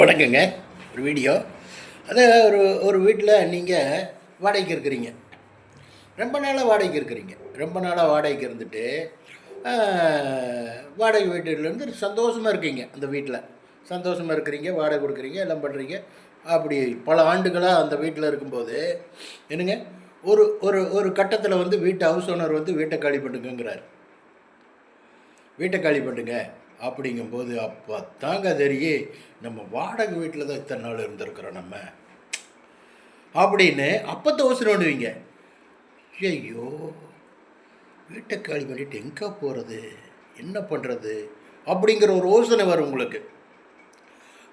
வணக்கங்க. ஒரு வீடியோ. அது ஒரு ஒரு வீட்டில் நீங்கள் வாடகைக்கு இருக்கிறீங்க. ரொம்ப நாளாக வாடகைக்கு இருக்கிறீங்க. ரொம்ப நாளாக வாடகைக்கு இருந்துட்டு, ஆ, வாடகை வீட்டிலேருந்து சந்தோஷமாக இருக்கீங்க அந்த வீட்டில். சந்தோஷமாக இருக்கிறீங்க, வாடகை கொடுக்குறீங்க, எல்லாம் பண்ணுறீங்க. அப்படி பல ஆண்டுகளாக அந்த வீட்டில் இருக்கும்போது, என்னங்க, ஒரு ஒரு ஒரு கட்டத்தில் வந்து வீட்டு ஹவுஸ் ஓனர் வந்து வீட்டை காலி பண்ணுங்கங்கிறார். வீட்டை காலி பண்ணுங்க அப்படிங்கும்போது அப்போ தாங்க தெரியும், நம்ம வாடகை வீட்டில் தான் இத்தனை நாள் இருந்திருக்கிறோம் நம்ம அப்படின்னு அப்போ யோசனை பண்ணுவீங்க. ஐயோ, வீட்டை காலி பண்ணிட்டு எங்கே போகிறது, என்ன பண்ணுறது அப்படிங்கிற ஒரு யோசனை வரும் உங்களுக்கு.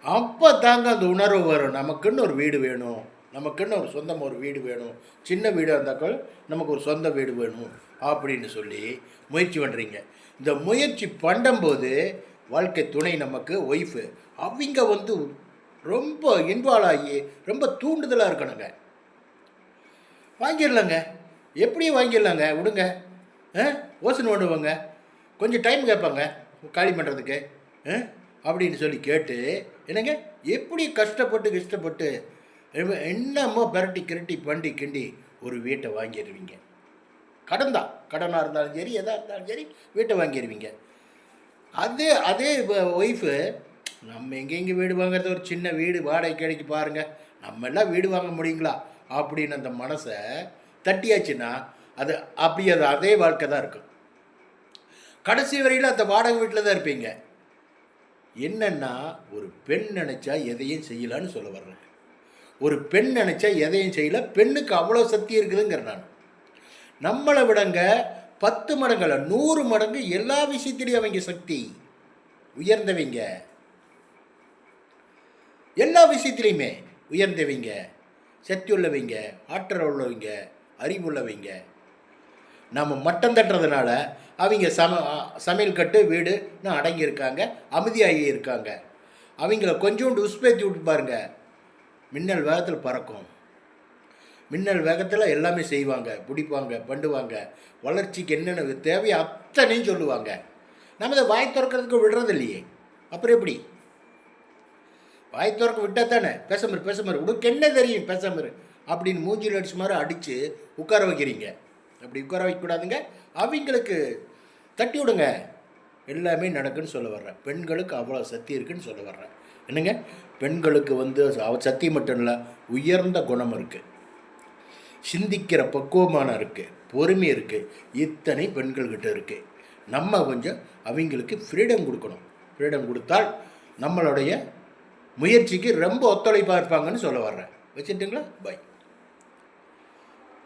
அப்போ தாங்க அந்த உணர்வு வரும், நமக்குன்னு ஒரு வீடு வேணும், நமக்குன்னு ஒரு சொந்தமாக ஒரு வீடு வேணும், சின்ன வீடாக இருந்தாக்கள் நமக்கு ஒரு சொந்த வீடு வேணும் அப்படின்னு சொல்லி முயற்சி பண்ணுறீங்க. இந்த முயற்சி பண்ணும்போது வாழ்க்கை துணை நமக்கு ஒய்ஃபு அவங்க வந்து ரொம்ப இன்வால்வ் ஆகி ரொம்ப தூண்டுதலாக இருக்கணுங்க. வாங்கிடலாங்க, எப்படியும் வாங்கிடலாங்க, விடுங்க. யோசனை பண்ணுவாங்க, கொஞ்சம் டைம் கேட்பாங்க காலி பண்ணுறதுக்கு அப்படின்னு சொல்லி கேட்டு, என்னங்க, எப்படி கஷ்டப்பட்டு என்னமோ பரட்டி கிரட்டி பண்டி கிண்டி ஒரு வீட்டை வாங்கிடுவீங்க. கடன் தான், கடனாக இருந்தாலும் சரி, எதாக இருந்தாலும் சரி, வீட்டை வாங்கிடுவீங்க. அதே அதே ஒய்ஃபு, நம்ம எங்கெங்கே வீடு வாங்குறது, ஒரு சின்ன வீடு வாடகை கிடைக்கு பாருங்கள், நம்ம எல்லாம் வீடு வாங்க முடியுங்களா அப்படின்னு அந்த மனசை தட்டியாச்சுன்னா அது அப்படி அது அதே வாழ்க்கை தான் இருக்கும். கடைசி வரையில் அந்த வாடகை வீட்டில் தான் இருப்பீங்க. என்னென்னா, ஒரு பெண் நினச்சா எதையும் செய்யலான்னு சொல்ல வர்றேன். ஒரு பெண் நினச்சா எதையும் செய்யல, பெண்ணுக்கு அவ்வளோ சக்தி இருக்குதுங்கிற நான். நம்மளை விடங்க 10 மடங்குல 100 மடங்கு எல்லா விஷயத்திலையும் அவங்க சக்தி உயர்ந்தவங்க, எல்லா விஷயத்திலையுமே உயர்ந்தவங்க, சக்தி உள்ளவங்க, ஆற்றல் உள்ளவங்க, அறிவுள்ளவங்க. நம்ம மட்டம் தட்டுறதுனால அவங்க சமையல் கட்டு வீடுன்னு அடங்கியிருக்காங்க, அமைதியாகி இருக்காங்க. அவங்கள கொஞ்சோண்டு உஸ்பேத்தி விட்டு பாருங்க, மின்னல் வேகத்தில் பறக்கும். மின்னல் வேகத்தில் எல்லாமே செய்வாங்க, பிடிப்பாங்க, பண்ணுவாங்க. வளர்ச்சிக்கு என்னென்ன தேவையோ அத்தனையும் சொல்லுவாங்க. நம்ம இதை வாய் திறக்கிறதுக்கு விடுறது இல்லையே, அப்புறம் எப்படி? வாய் திறக்க விட்டால் தானே பேசாமரு உனக்கு என்ன தெரியும் பேசாமரு அப்படின்னு மூஞ்சில் அடிச்சு மாதிரி அடித்து உட்கார வைக்கிறீங்க. அப்படி உட்கார வைக்கக்கூடாதுங்க. அவங்களுக்கு தட்டி விடுங்க, எல்லாமே நடக்குன்னு சொல்ல வர்றேன். பெண்களுக்கு அவ்வளோ சக்தி இருக்குன்னு சொல்ல வர்றேன். என்னங்க, பெண்களுக்கு வந்து சக்தி மட்டும் இல்லை, உயர்ந்த குணம் இருக்குது, சிந்திக்கிற பக்குவமான இருக்குது, பொறுமை இருக்குது, இத்தனை பெண்கள்கிட்ட இருக்குது. நம்ம கொஞ்சம் அவங்களுக்கு ஃப்ரீடம் கொடுக்கணும். ஃப்ரீடம் கொடுத்தால் நம்மளுடைய முயற்சிக்கு ரொம்ப ஒத்துழைப்பாக இருப்பாங்கன்னு சொல்ல வர்றேன். வச்சுட்டுங்களா? பாய்.